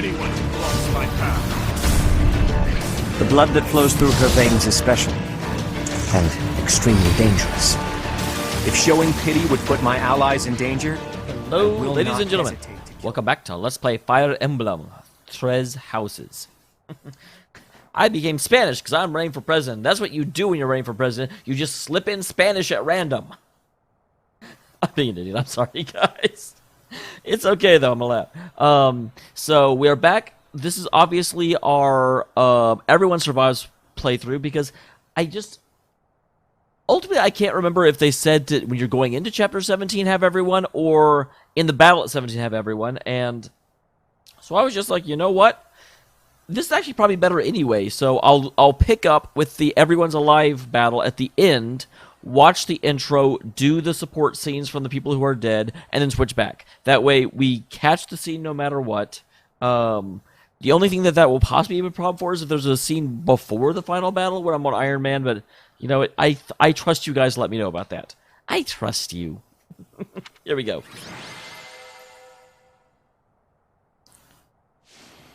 anyone who blocks my path. The blood that flows through her veins is special and extremely dangerous. If showing pity would put my allies in danger, Hello, I will ladies not and gentlemen. hesitate to kill. Welcome back to Let's Play Fire Emblem, Tres Houses. I became Spanish because I'm running for president. That's what you do when you're running for president. You just slip in Spanish at random. I'm being an idiot. I'm sorry, guys. It's okay, though. I'm allowed. So we are back. This is obviously our Everyone Survives playthrough because ultimately, I can't remember if they said to, when you're going into Chapter 17 have everyone, or in the battle at 17 have everyone, and so I was just like, you know what? This is actually probably better anyway, so I'll pick up with the Everyone's Alive battle at the end, watch the intro, do the support scenes from the people who are dead, and then switch back. That way, we catch the scene no matter what. The only thing that will possibly be a problem for is if there's a scene before the final battle where I'm on Iron Man, but you know, I trust you guys to let me know about that. I trust you. Here we go.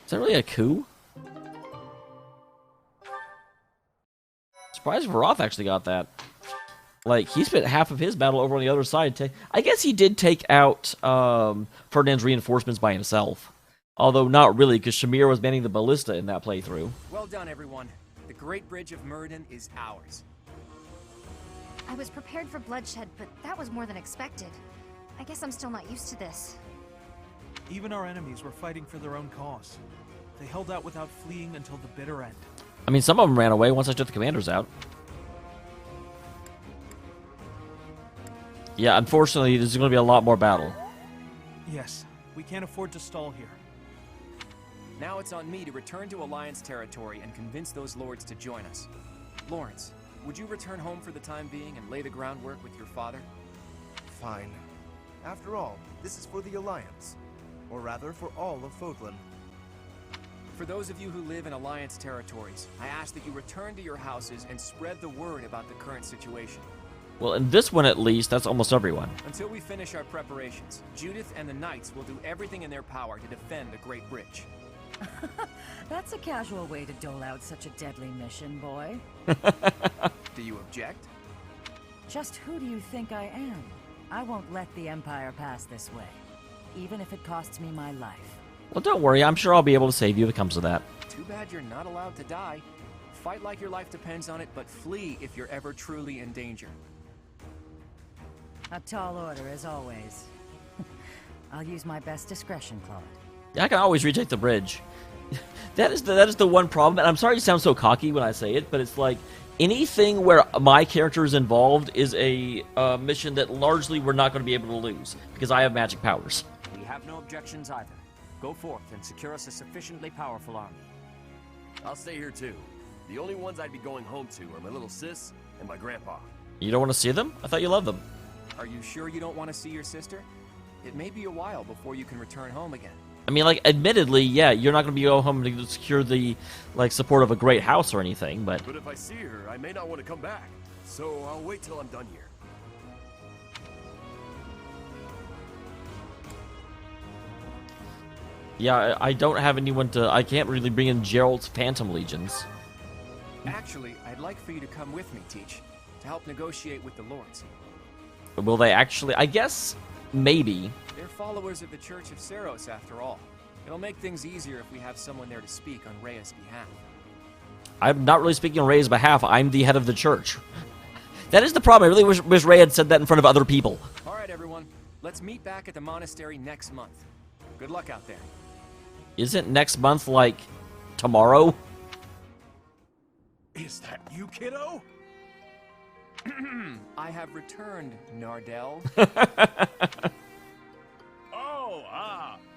Is that really a coup? Surprised Varoth actually got that. Like, he spent half of his battle over on the other side. I guess he did take out Ferdinand's reinforcements by himself. Although not really, because Shamir was manning the ballista in that playthrough. Well done, everyone. The Great Bridge of Myrden is ours. I was prepared for bloodshed, but that was more than expected. I guess I'm still not used to this. Even our enemies were fighting for their own cause. They held out without fleeing until the bitter end. I mean, some of them ran away once I took the commanders out. Yeah, unfortunately, there's going to be a lot more battle. Yes, we can't afford to stall here. Now it's on me to return to Alliance territory and convince those lords to join us. Lawrence, would you return home for the time being and lay the groundwork with your father? Fine. After all, this is for the Alliance. Or rather, for all of Fodlan. For those of you who live in Alliance territories, I ask that you return to your houses and spread the word about the current situation. Well, in this one at least, that's almost everyone. Until we finish our preparations, Judith and the Knights will do everything in their power to defend the Great Bridge. That's a casual way to dole out such a deadly mission, boy. Do you object? Just who do you think I am? I won't let the Empire pass this way, even if it costs me my life. Well, don't worry. I'm sure I'll be able to save you if it comes to that. Too bad you're not allowed to die. Fight like your life depends on it, but flee if you're ever truly in danger. A tall order, as always. I'll use my best discretion, Claude. Yeah, I can always retake the bridge. that is the one problem, and I'm sorry to sound so cocky when I say it, but it's like anything where my character is involved is a mission that largely we're not going to be able to lose because I have magic powers. We have no objections either. Go forth and secure us a sufficiently powerful army. I'll stay here too. The only ones I'd be going home to are my little sis and my grandpa. You don't want to see them? I thought you loved them. Are you sure you don't want to see your sister? It may be a while before you can return home again. I mean, like, admittedly, yeah, you're not going to be going home to secure the, like, support of a great house or anything, but... But if I see her, I may not want to come back. So I'll wait till I'm done here. Yeah, I don't have anyone to... I can't really bring in Gerald's Phantom Legions. Actually, I'd like for you to come with me, Teach, to help negotiate with the lords. Will they actually... I guess... Maybe. They're followers of the Church of Seros, after all. It'll make things easier if we have someone there to speak on Rhea's behalf. I'm not really speaking on Rhea's behalf. I'm the head of the church. That is the problem. I really wish Rhea had said that in front of other people. All right, everyone. Let's meet back at the monastery next month. Good luck out there. Isn't next month, like, tomorrow? Is that you, kiddo? I have returned, Nardell.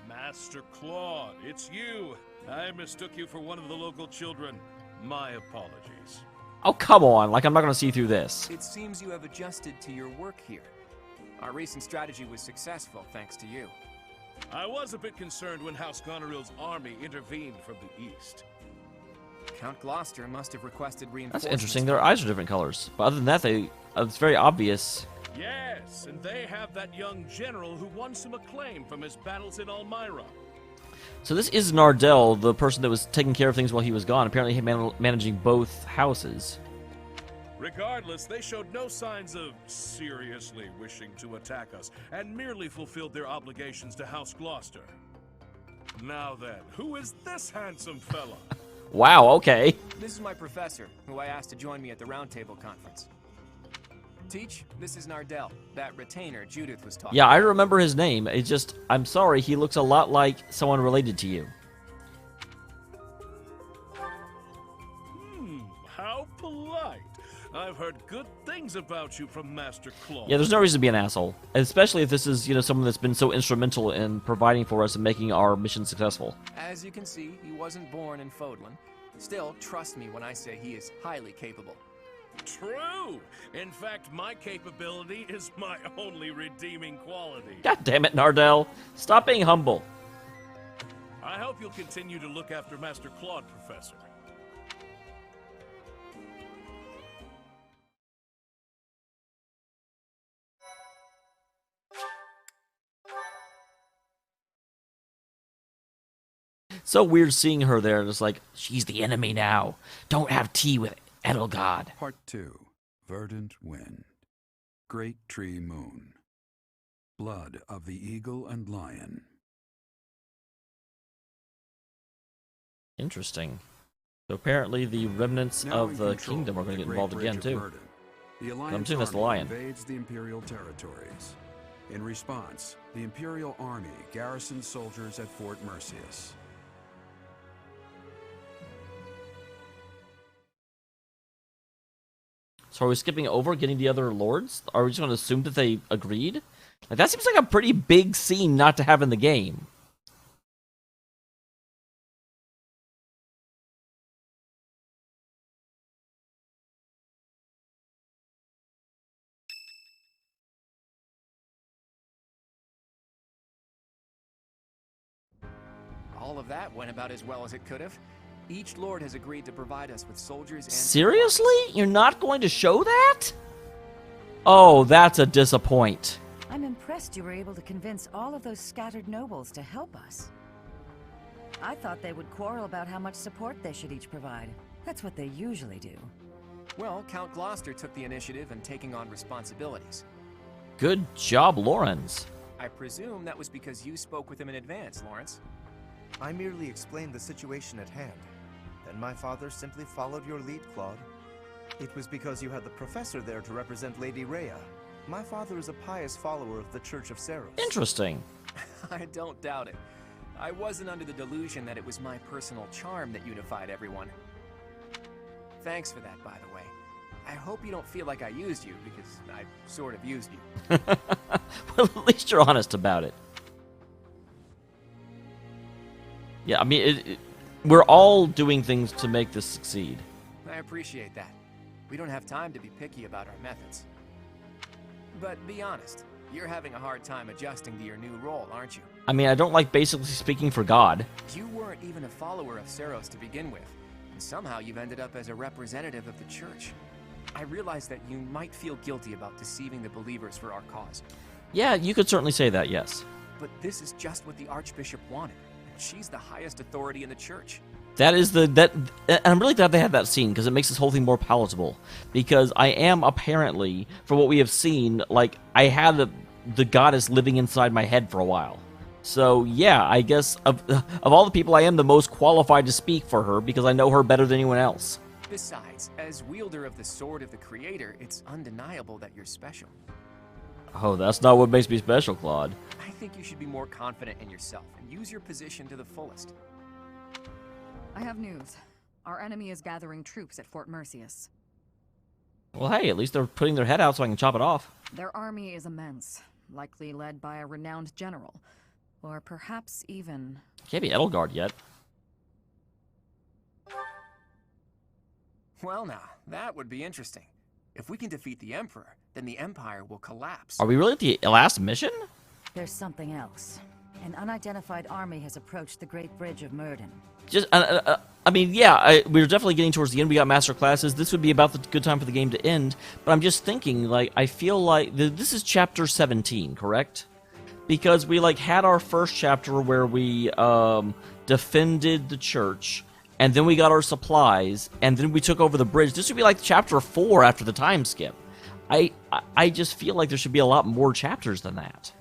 Master Claude, it's you. I mistook you for one of the local children. My apologies. Oh, come on. Like, I'm not going to see through this. It seems you have adjusted to your work here. Our recent strategy was successful, thanks to you. I was a bit concerned when House Goneril's army intervened from the east. Count Gloucester must have requested reinforcements. That's interesting. Their eyes are different colors. But other than that, it's very obvious. Yes, and they have that young general who won some acclaim from his battles in Almyra. So this is Nardell, the person that was taking care of things while he was gone. Apparently he managing both houses. Regardless, they showed no signs of seriously wishing to attack us, and merely fulfilled their obligations to House Gloucester. Now then, who is this handsome fella? Wow, okay. This is my professor, who I asked to join me at the Roundtable Conference. Teach, this is Nardell, that retainer Judith was talking Yeah, I about. remember his name. It's just, I'm sorry, he looks a lot like someone related to you. How polite. I've heard good things about you from Master Claude. Yeah, there's no reason to be an asshole. Especially if this is, someone that's been so instrumental in providing for us and making our mission successful. As you can see, he wasn't born in Fodlan. Still, trust me when I say he is highly capable. True. In fact, my capability is my only redeeming quality. God damn it, Nardell. Stop being humble. I hope you'll continue to look after Master Claude, Professor. So weird seeing her there. Just like, she's the enemy now. Don't have tea with Edelgard. Part 2. Verdant Wind. Great Tree Moon. Blood of the Eagle and Lion. Interesting. So apparently the remnants Now of in the control kingdom are of going to the get Great involved Bridge again, of too. Verdant, the I'm Alliance assuming that's the Army Lion. invades the Imperial Territories. In response, the Imperial Army garrisons soldiers at Fort Mercius. So are we skipping over getting the other lords? Are we just going to assume that they agreed? Like, that seems like a pretty big scene not to have in the game. All of that went about as well as it could have. Each lord has agreed to provide us with soldiers and... Seriously? You're not going to show that? Oh, that's a disappoint. I'm impressed you were able to convince all of those scattered nobles to help us. I thought they would quarrel about how much support they should each provide. That's what they usually do. Well, Count Gloucester took the initiative in taking on responsibilities. Good job, Lawrence. I presume that was because you spoke with him in advance, Lawrence. I merely explained the situation at hand. Then my father simply followed your lead, Claude. It was because you had the professor there to represent Lady Rhea. My father is a pious follower of the Church of Saros. Interesting. I don't doubt it. I wasn't under the delusion that it was my personal charm that unified everyone. Thanks for that, by the way. I hope you don't feel like I used you, because I sort of used you. Well, at least you're honest about it. Yeah, I mean, we're all doing things to make this succeed. I appreciate that. We don't have time to be picky about our methods. But be honest, you're having a hard time adjusting to your new role, aren't you? I mean, I don't like basically speaking for God. You weren't even a follower of Saros to begin with, and somehow you've ended up as a representative of the church. I realize that you might feel guilty about deceiving the believers for our cause. Yeah, you could certainly say that, yes. But this is just what the Archbishop wanted, and she's the highest authority in the church. That is and I'm really glad they had that scene, because it makes this whole thing more palatable. Because I am apparently, from what we have seen, like, I had the goddess living inside my head for a while. So, yeah, I guess of all the people, I am the most qualified to speak for her, because I know her better than anyone else. Besides, as wielder of the Sword of the Creator, it's undeniable that you're special. Oh, that's not what makes me special, Claude. I think you should be more confident in yourself and use your position to the fullest. I have news. Our enemy is gathering troops at Fort Mercius. Well, hey, at least they're putting their head out so I can chop it off. Their army is immense, likely led by a renowned general. Or perhaps even... Can't be Edelgard yet. Well now, that would be interesting. If we can defeat the Emperor, then the Empire will collapse. Are we really at the last mission? There's something else. An unidentified army has approached the Great Bridge of Murden. Just, I mean, yeah, we're definitely getting towards the end. We got master classes. This would be about the good time for the game to end. But I'm just thinking, like, I feel like this is chapter 17, correct? because we like had our first chapter where we defended the church, and then we got our supplies, and then we took over the bridge. This would be like chapter 4 after the time skip. I just feel like there should be a lot more chapters than that.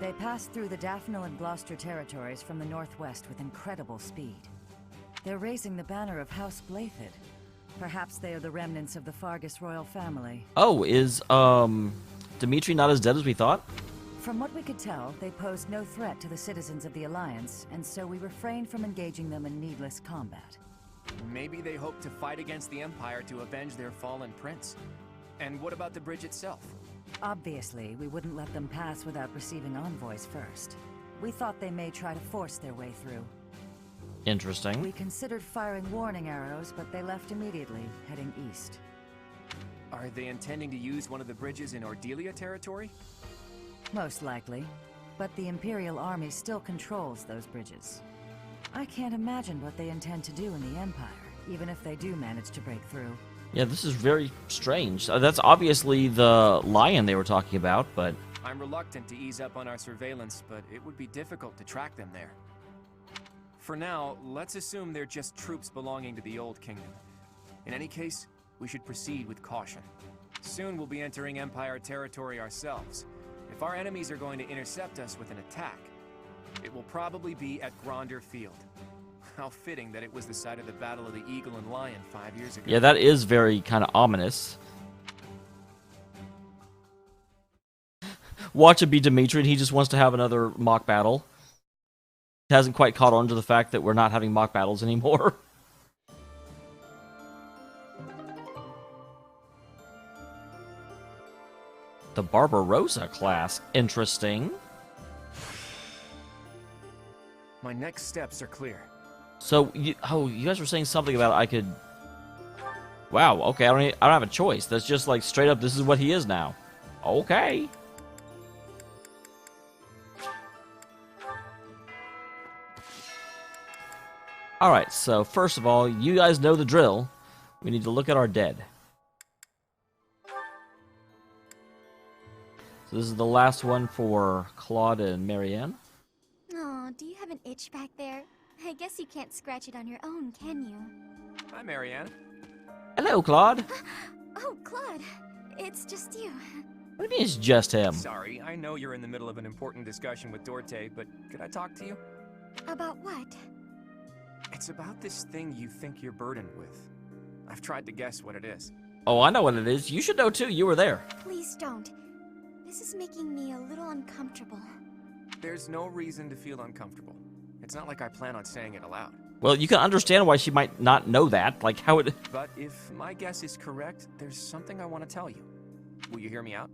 They passed through the Daphne and Gloucester territories from the northwest with incredible speed. They're raising the banner of House Blathid. Perhaps they are the remnants of the Fargus royal family. Oh, is Dimitri not as dead as we thought? From what we could tell, they posed no threat to the citizens of the Alliance, and so we refrained from engaging them in needless combat. Maybe they hope to fight against the Empire to avenge their fallen prince. And what about the bridge itself? Obviously, we wouldn't let them pass without receiving envoys first. We thought they may try to force their way through. Interesting. We considered firing warning arrows, but they left immediately, heading east. Are they intending to use one of the bridges in Ordelia territory? Most likely. But the Imperial Army still controls those bridges. I can't imagine what they intend to do in the Empire, even if they do manage to break through. Yeah, this is very strange. That's obviously the lion they were talking about, but... I'm reluctant to ease up on our surveillance, but it would be difficult to track them there. For now, let's assume they're just troops belonging to the Old Kingdom. In any case, we should proceed with caution. Soon we'll be entering Empire territory ourselves. If our enemies are going to intercept us with an attack, it will probably be at Gronder Field. How fitting that it was the site of the Battle of the Eagle and Lion 5 years ago. Yeah, that is very kind of ominous. Watch it be Dimitri, and he just wants to have another mock battle. Hasn't quite caught on to the fact that we're not having mock battles anymore. The Barbarossa class. Interesting. My next steps are clear. So, you guys were saying something about I could... Wow, okay, I don't have a choice. That's just like straight up, this is what he is now. Okay. Alright, so first of all, you guys know the drill. We need to look at our dead. So this is the last one for Claude and Marianne. Oh, do you have an itch back there? I guess you can't scratch it on your own, can you? Hi, Marianne. Hello, Claude. Oh, Claude. It's just you. What do you mean it's just him? Sorry, I know you're in the middle of an important discussion with Dorte, but could I talk to you? About what? It's about this thing you think you're burdened with. I've tried to guess what it is. Oh, I know what it is. You should know too. You were there. Please don't. This is making me a little uncomfortable. There's no reason to feel uncomfortable. It's not like I plan on saying it aloud. Well, you can understand why she might not know that. Like, how it... But if my guess is correct, there's something I want to tell you. Will you hear me out?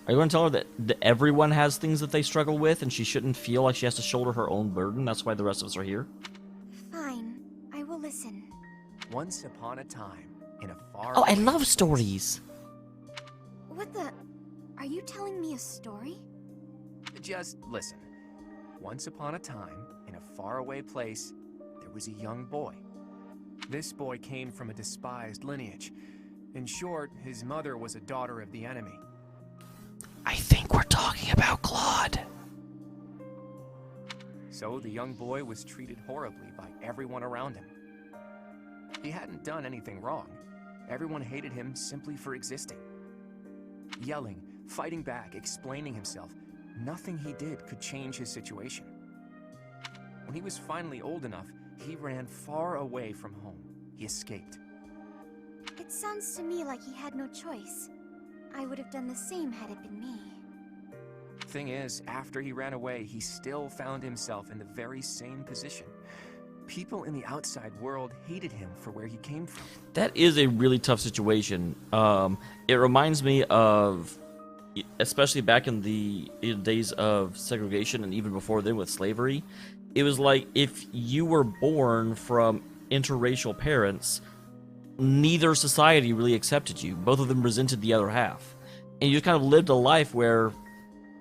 Are you going to tell her that everyone has things that they struggle with and she shouldn't feel like she has to shoulder her own burden? That's why the rest of us are here? Fine. I will listen. Once upon a time, in a far... Oh, I love stories! What the... Are you telling me a story? Just listen. Once upon a time, in a faraway place, there was a young boy. This boy came from a despised lineage. In short, his mother was a daughter of the enemy. I think we're talking about Claude. So the young boy was treated horribly by everyone around him. He hadn't done anything wrong. Everyone hated him simply for existing. Yelling, fighting back, explaining himself, nothing he did could change his situation. When he was finally old enough, he ran far away from home. He escaped. It sounds to me like he had no choice. I would have done the same had it been me. Thing is, after he ran away, he still found himself in the very same position. People in the outside world hated him for where he came from. That is a really tough situation. It reminds me of, especially back in the days of segregation and even before then with slavery, it was like if you were born from interracial parents, neither society really accepted you. Both of them resented the other half. And you just kind of lived a life where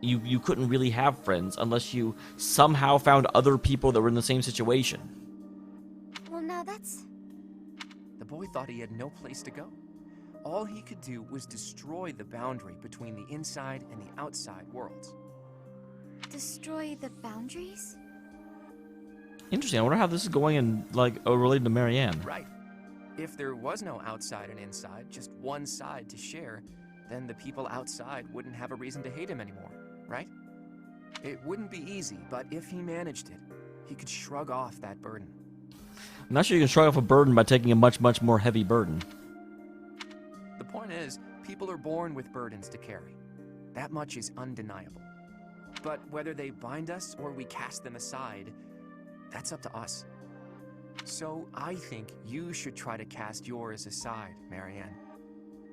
you couldn't really have friends unless you somehow found other people that were in the same situation. Well, now that's... The boy thought he had no place to go. All he could do was destroy the boundary between the inside and the outside worlds. Destroy the boundaries? Interesting. I wonder how this is going and like related to Marianne. Right. If there was no outside and inside, just one side to share, then the people outside wouldn't have a reason to hate him anymore, right? It wouldn't be easy, but if he managed it, he could shrug off that burden. I'm not sure you can shrug off a burden by taking a much, much more heavy burden. The point is, people are born with burdens to carry. That much is undeniable. But whether they bind us or we cast them aside, that's up to us. So I think you should try to cast yours aside, Marianne.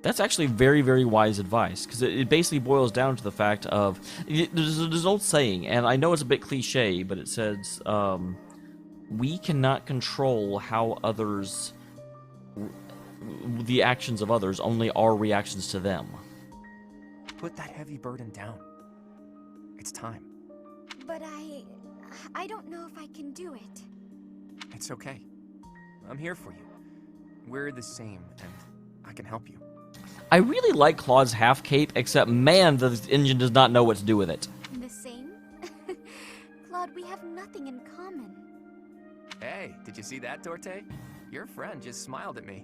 That's actually very, very wise advice, because it basically boils down to the fact of, there's an old saying, and I know it's a bit cliche, but it says, we cannot control how others, the actions of others, only our reactions to them. Put that heavy burden down. It's time. But I don't know if I can do it. It's okay. I'm here for you. We're the same, and I can help you. I really like Claude's half cape, except man, the engine does not know what to do with it. The same? Claude, we have nothing in common. Hey, did you see that, Dorte? Your friend just smiled at me.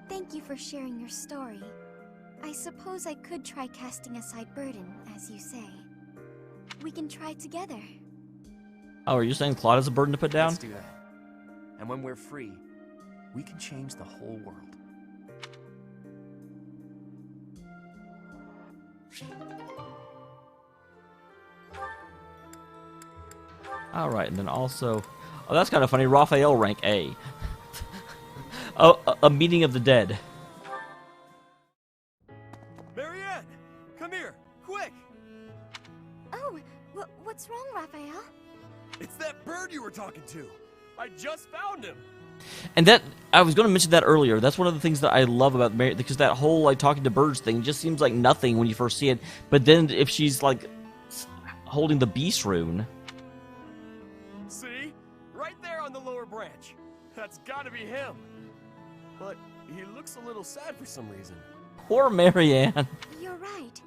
Thank you for sharing your story. I suppose I could try casting aside burden, as you say. We can try together. Oh, are you saying Claude has a burden to put down? Let's do that. And when we're free, we can change the whole world. Alright, and then also... Oh, that's kind of funny. Raphael rank A. Oh, a meeting of the dead. Marianne! Come here! Quick! Oh, what's wrong, Raphael? It's that bird you were talking to! I just found him! And that, I was going to mention that earlier. That's one of the things that I love about Mary, because that whole, like, talking to birds thing just seems like nothing when you first see it. But then if she's, like, holding the beast rune... See? Right there on the lower branch. That's gotta be him. But he looks a little sad for some reason. Poor Marianne. You're right.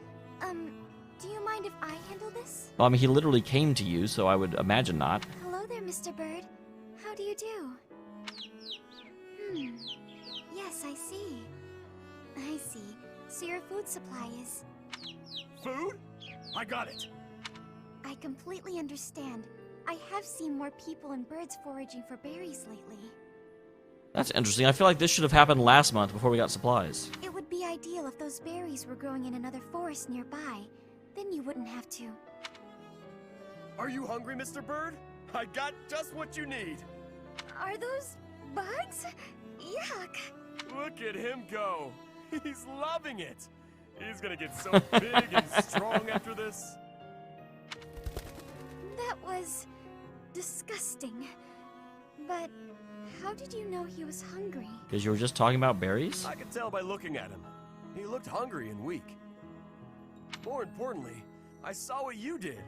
Do you mind if I handle this? Well, I mean, he literally came to you, so I would imagine not. Hello there, Mr. Bird. How do you do? Yes, I see. I see. So your food supply is... Food? I got it. I completely understand. I have seen more people and birds foraging for berries lately. That's interesting. I feel like this should have happened last month before we got supplies. It would be ideal if those berries were growing in another forest nearby. Then you wouldn't have to. Are you hungry, Mr. Bird? I got just what you need. Are those bugs? Yuck. Look at him go. He's loving it. He's gonna get so big and strong after this. That was disgusting. But how did you know he was hungry? Because you were just talking about berries? I could tell by looking at him. He looked hungry and weak. More importantly, I saw what you did.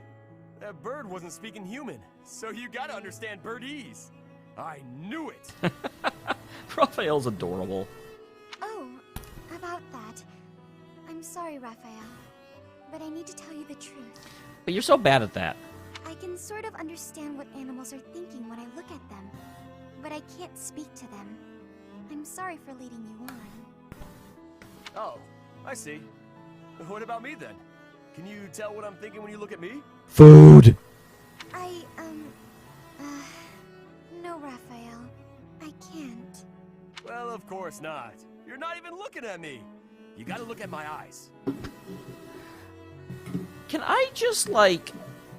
That bird wasn't speaking human, so you gotta understand birdese. I knew it. Raphael's adorable. Oh, about that. I'm sorry, Raphael. But I need to tell you the truth. But you're so bad at that. I can sort of understand what animals are thinking when I look at them, but I can't speak to them. I'm sorry for leading you on. Oh, I see. What about me then? Can you tell what I'm thinking when you look at me? Food! No, Raphael. I can't. Well, of course not. You're not even looking at me. You gotta look at my eyes. Can I just, like,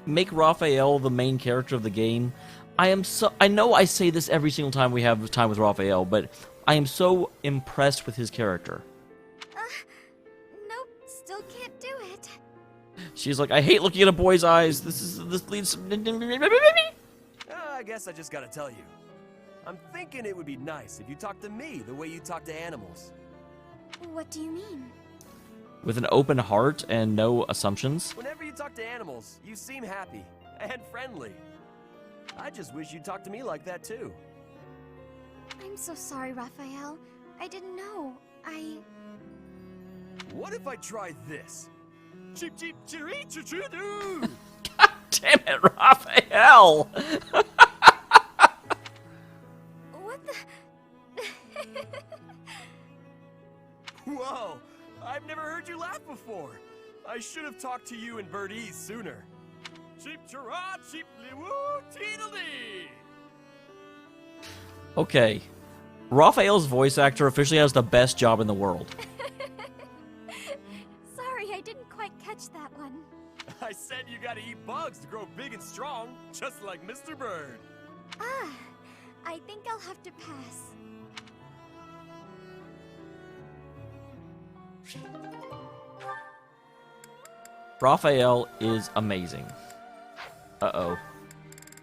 make Raphael the main character of the game? I know I say this every single time we have time with Raphael, but I am so impressed with his character. Nope, still can't do it. She's like, I hate looking at a boy's eyes. This leads... I guess I just gotta tell you. I'm thinking it would be nice if you talked to me the way you talk to animals. What do you mean? With an open heart and no assumptions. Whenever you talk to animals, you seem happy and friendly. I just wish you'd talk to me like that too. I'm so sorry, Raphael. I didn't know. What if I try this? Cheep, cheep, chiree, choo. Damn it, Raphael! What the? Whoa! I've never heard you laugh before. I should have talked to you in birdese sooner. Cheep, chirah, cheep, woo, teedledee! Okay. Raphael's voice actor officially has the best job in the world. Sorry, I didn't quite catch that one. I said you gotta eat bugs to grow big and strong, just like Mr. Bird. Ah, I think I'll have to pass. Raphael is amazing. Uh-oh.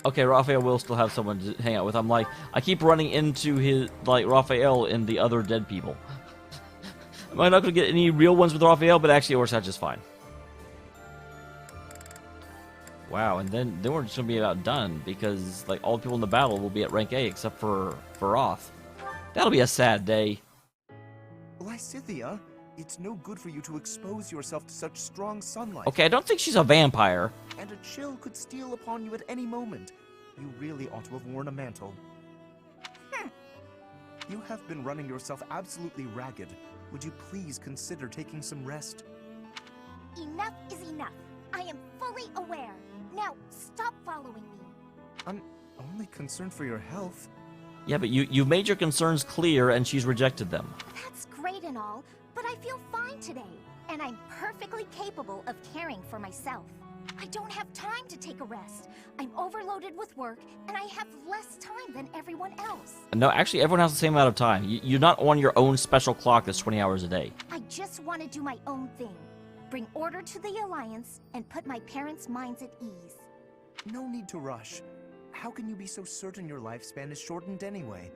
Okay, Raphael will still have someone to hang out with. I keep running into his, Raphael and the other dead people. Am I not going to get any real ones with Raphael, but actually it works out just fine. Wow, and then we're just going to be about done, because, all the people in the battle will be at rank A except for Roth. That'll be a sad day. Lysithea, it's no good for you to expose yourself to such strong sunlight. Okay, I don't think she's a vampire. And a chill could steal upon you at any moment. You really ought to have worn a mantle. You have been running yourself absolutely ragged. Would you please consider taking some rest? Enough is enough. I am fully aware. Now, stop following me. I'm only concerned for your health. Yeah, but you've made your concerns clear, and she's rejected them. That's great and all, but I feel fine today. And I'm perfectly capable of caring for myself. I don't have time to take a rest. I'm overloaded with work, and I have less time than everyone else. No, actually, everyone has the same amount of time. You're not on your own special clock that's 20 hours a day. I just want to do my own thing. Bring order to the Alliance, and put my parents' minds at ease. No need to rush. How can you be so certain your lifespan is shortened anyway?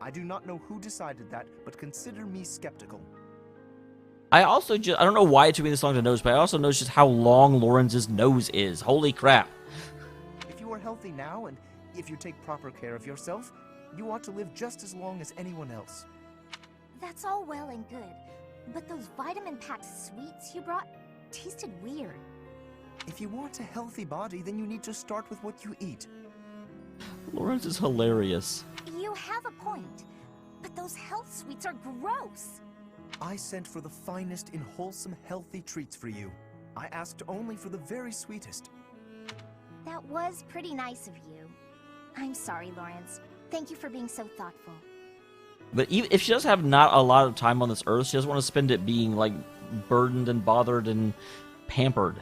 I do not know who decided that, but consider me skeptical. I also I don't know why it took me this long to notice, but I also noticed just how long Lawrence's nose is. Holy crap. If you are healthy now, and if you take proper care of yourself, you ought to live just as long as anyone else. That's all well and good, but those vitamin-packed sweets you brought tasted weird. If you want a healthy body, then you need to start with what you eat. Lawrence is hilarious. You have a point, but those health sweets are gross. I sent for the finest in wholesome, healthy treats for you. I asked only for the very sweetest. That was pretty nice of you. I'm sorry, Lawrence. Thank you for being so thoughtful. But even if she does have not a lot of time on this earth, she doesn't want to spend it being, burdened and bothered and pampered.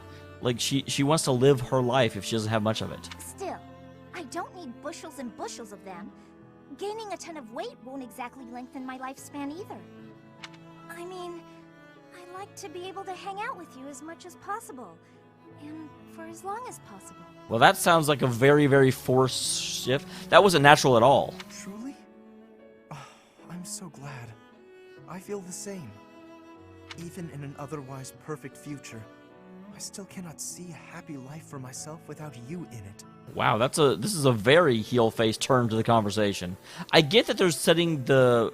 She wants to live her life if she doesn't have much of it. Still, I don't need bushels and bushels of them. Gaining a ton of weight won't exactly lengthen my lifespan either. I mean, I like to be able to hang out with you as much as possible, and for as long as possible. Well, that sounds like a very, very forced shift. That wasn't natural at all. Truly? Oh, I'm so glad. I feel the same. Even in an otherwise perfect future, I still cannot see a happy life for myself without you in it. Wow, this is a very heel-faced turn to the conversation. I get that they're setting the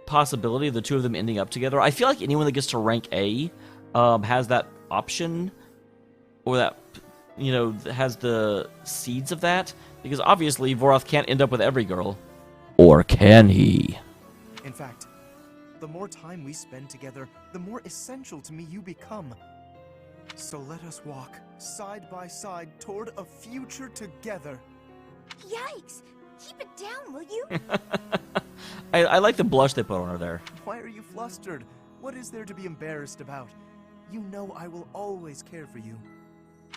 possibility of the two of them ending up together. I feel like anyone that gets to rank A has that option, or that, has the seeds of that, because obviously Voroth can't end up with every girl. Or can he? In fact, the more time we spend together, the more essential to me you become. So let us walk, side by side, toward a future together. Yikes! Keep it down, will you? I like the blush they put on her there. Why are you flustered? What is there to be embarrassed about? You know I will always care for you.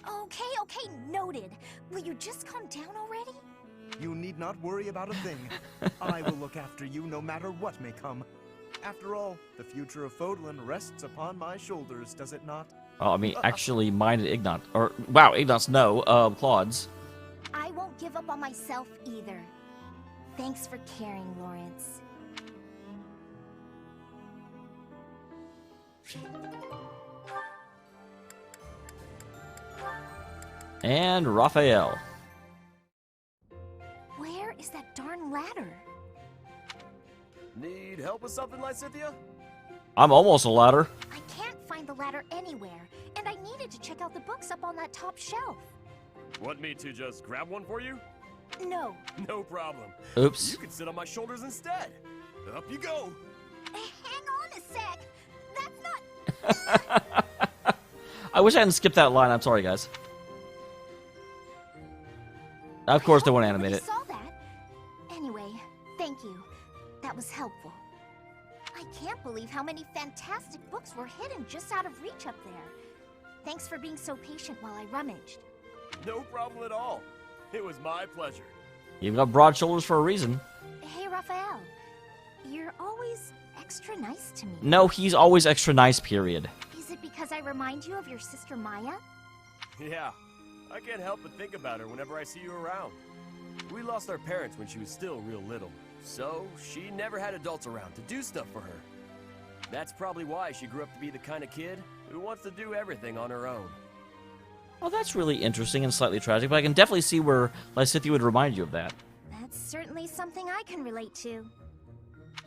Okay, noted. Will you just calm down already? You need not worry about a thing. I will look after you no matter what may come. After all, the future of Fodlan rests upon my shoulders, does it not? Oh, I mean, actually, mine and Ignat. Or, wow, Ignat's no, Claude's. I won't give up on myself either. Thanks for caring, Lawrence. And Raphael. Where is that darn ladder? Need help with something, Lysithea? I'm almost a ladder. I can't find find the ladder anywhere, and I needed to check out the books up on that top shelf. Want me to just grab one for you? No. No problem. Oops. You can sit on my shoulders instead. Up you go. Hang on a sec. That's not... I wish I hadn't skipped that line. I'm sorry, guys. Of course, they won't animate it. I saw that. Anyway, thank you. That was helpful. I can't believe how many fantastic books were hidden just out of reach up there. Thanks for being so patient while I rummaged. No problem at all. It was my pleasure. You've got broad shoulders for a reason. Hey, Raphael. You're always extra nice to me. No, he's always extra nice, period. Is it because I remind you of your sister Maya? Yeah. I can't help but think about her whenever I see you around. We lost our parents when she was still real little, so she never had adults around to do stuff for her. That's probably why she grew up to be the kind of kid who wants to do everything on her own. Well, that's really interesting and slightly tragic, but I can definitely see where Lysithea would remind you of that. That's certainly something I can relate to.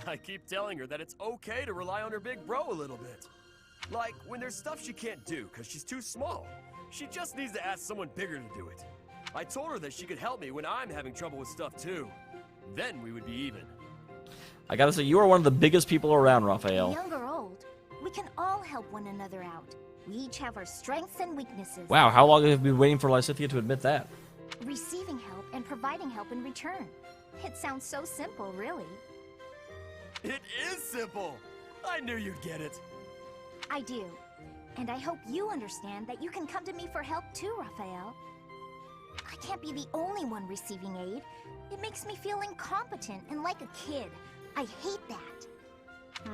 I keep telling her that it's okay to rely on her big bro a little bit. Like, when there's stuff she can't do because she's too small. She just needs to ask someone bigger to do it. I told her that she could help me when I'm having trouble with stuff too. Then we would be even. I gotta say, you are one of the biggest people around, Raphael. Young or old, we can all help one another out. We each have our strengths and weaknesses. Wow, how long have you been waiting for Lysithea to admit that? Receiving help and providing help in return. It sounds so simple, really. It is simple! I knew you'd get it. I do. And I hope you understand that you can come to me for help too, Raphael. I can't be the only one receiving aid. It makes me feel incompetent and like a kid. I hate that.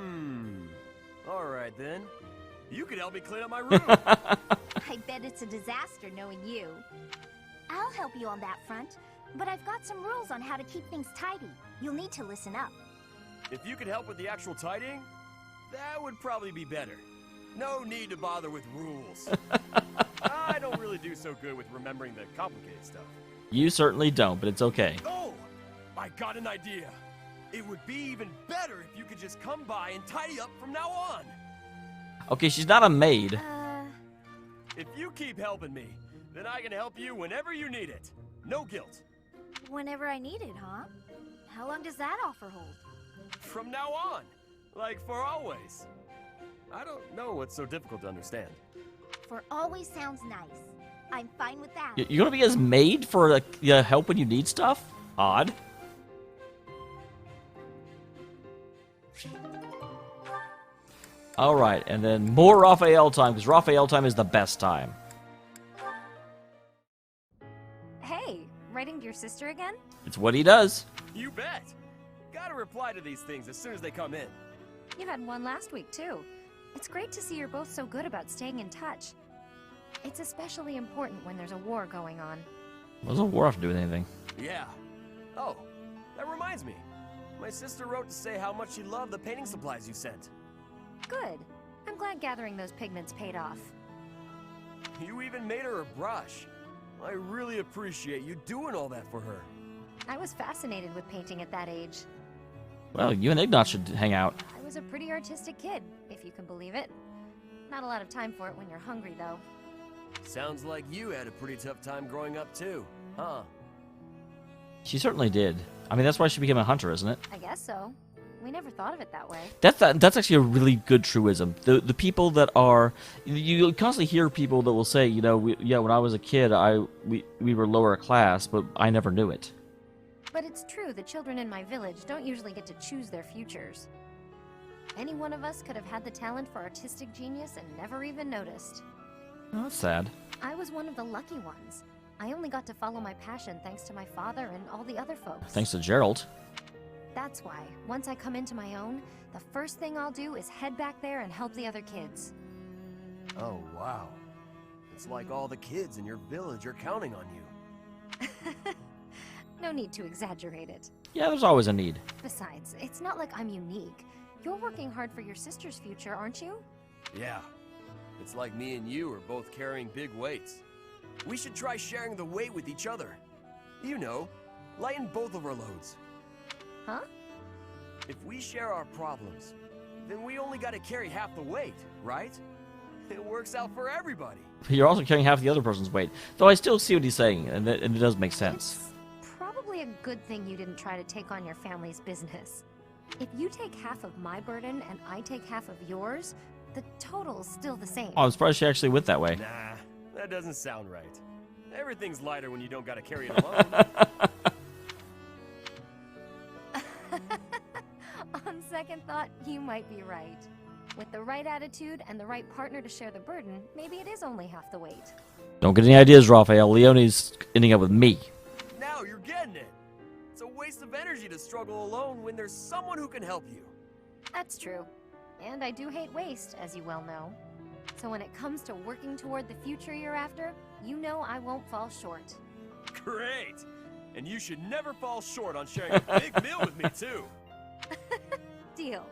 Alright then. You can help me clean up my room. I bet it's a disaster knowing you. I'll help you on that front, but I've got some rules on how to keep things tidy. You'll need to listen up. If you could help with the actual tidying, that would probably be better. No need to bother with rules. I don't really do so good with remembering the complicated stuff. You certainly don't, but it's okay. Oh! I got an idea. It would be even better if you could just come by and tidy up from now on. Okay, she's not a maid. If you keep helping me, then I can help you whenever you need it. No guilt. Whenever I need it, huh? How long does that offer hold? From now on. Like for always. I don't know what's so difficult to understand. For always sounds nice. I'm fine with that. You're gonna be as maid for help when you need stuff? Odd. Alright, and then more Raphael time, because Raphael time is the best time. Hey, writing to your sister again? It's what he does. You bet. Gotta reply to these things as soon as they come in. You had one last week, too. It's great to see you're both so good about staying in touch. It's especially important when there's a war going on. What does a war have to do with anything? Yeah. Oh, that reminds me. My sister wrote to say how much she loved the painting supplies you sent. Good. I'm glad gathering those pigments paid off. You even made her a brush. I really appreciate you doing all that for her. I was fascinated with painting at that age. Well, you and Ignat should hang out. I was a pretty artistic kid, if you can believe it. Not a lot of time for it when you're hungry, though. Sounds like you had a pretty tough time growing up, too, huh? She certainly did. I mean, that's why she became a hunter, isn't it? I guess so. We never thought of it that way. That's actually a really good truism. The people that are, you constantly hear people that will say, you know, when I was a kid, we were lower class, but I never knew it. But it's true, the children in my village don't usually get to choose their futures. Any one of us could have had the talent for artistic genius and never even noticed. Oh, that's sad. I was one of the lucky ones. I only got to follow my passion thanks to my father and all the other folks. Thanks to Gerald. That's why, once I come into my own, the first thing I'll do is head back there and help the other kids. Oh, wow. It's like all the kids in your village are counting on you. No need to exaggerate it. Yeah, there's always a need. Besides, it's not like I'm unique. You're working hard for your sister's future, aren't you? Yeah. It's like me and you are both carrying big weights. We should try sharing the weight with each other. You know, lighten both of our loads. Huh? If we share our problems, then we only gotta carry half the weight, right? It works out for everybody. You're also carrying half the other person's weight. Though I still see what he's saying, and it does make sense. It's probably a good thing you didn't try to take on your family's business. If you take half of my burden and I take half of yours, the total's still the same. Oh, I'm surprised she actually went that way. Nah, that doesn't sound right. Everything's lighter when you don't gotta carry it alone. On second thought, you might be right. With the right attitude and the right partner to share the burden, maybe it is only half the weight. Don't get any ideas, Raphael. Leonie's ending up with me. Now you're getting it. It's a waste of energy to struggle alone when there's someone who can help you. That's true. And I do hate waste, as you well know. So when it comes to working toward the future you're after, you know I won't fall short. Great! And you should never fall short on sharing a big meal with me, too. Deal.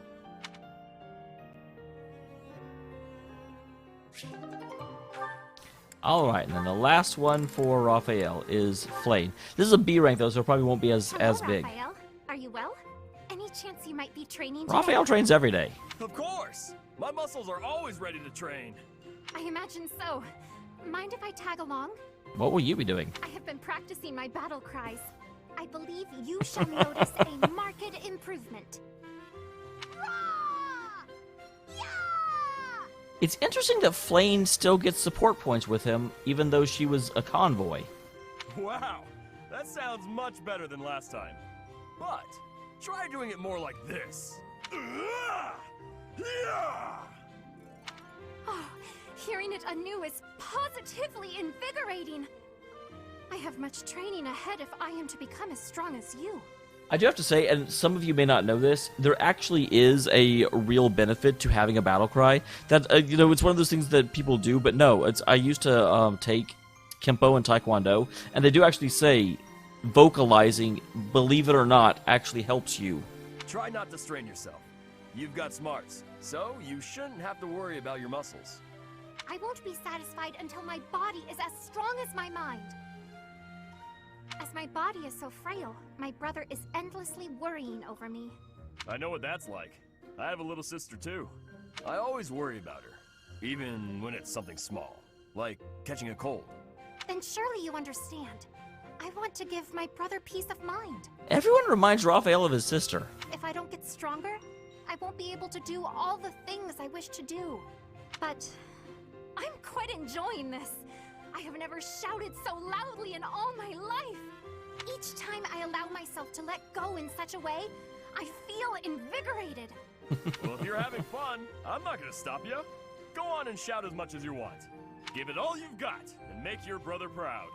Alright, and then the last one for Raphael is Flame. This is a B rank, though, so it probably won't be as big. Raphael. Are you well? Any chance you might be training today? Raphael trains every day. Of course! My muscles are always ready to train. I imagine so. Mind if I tag along? What will you be doing? I have been practicing my battle cries. I believe you shall notice a marked improvement. It's interesting that Flame still gets support points with him, even though she was a convoy. Wow, that sounds much better than last time. But try doing it more like this. Oh, hearing it anew is positively invigorating. I have much training ahead if I am to become as strong as you. I do have to say, and some of you may not know this, there actually is a real benefit to having a battle cry. That it's one of those things that people do, but no, I used to take Kempo and Taekwondo, and they do actually say vocalizing, believe it or not, actually helps you. Try not to strain yourself. You've got smarts, so you shouldn't have to worry about your muscles. I won't be satisfied until my body is as strong as my mind. As my body is so frail, my brother is endlessly worrying over me. I know what that's like. I have a little sister too. I always worry about her, even when it's something small, like catching a cold. Then surely you understand. I want to give my brother peace of mind. Everyone reminds Raphael of his sister. If I don't get stronger, I won't be able to do all the things I wish to do. But I'm quite enjoying this. I have never shouted so loudly in all my life. Each time I allow myself to let go in such a way, I feel invigorated. Well, if you're having fun, I'm not gonna stop you. Go on and shout as much as you want. Give it all you've got and make your brother proud.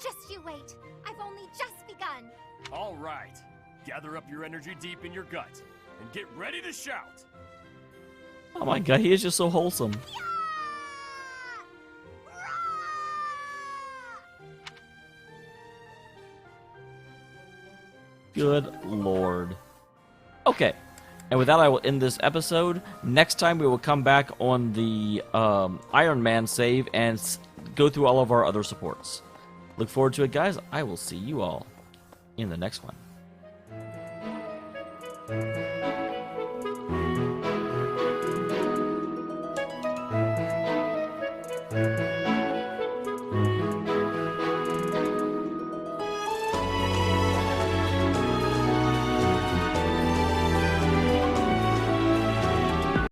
Just you wait. I've only just begun. All right. Gather up your energy deep in your gut and get ready to shout. Oh my god, he is just so wholesome. Good lord. Okay, and with that I will end this episode. Next time we will come back on the Iron Man save and go through all of our other supports. Look forward to it, guys. I will see you all in the next one.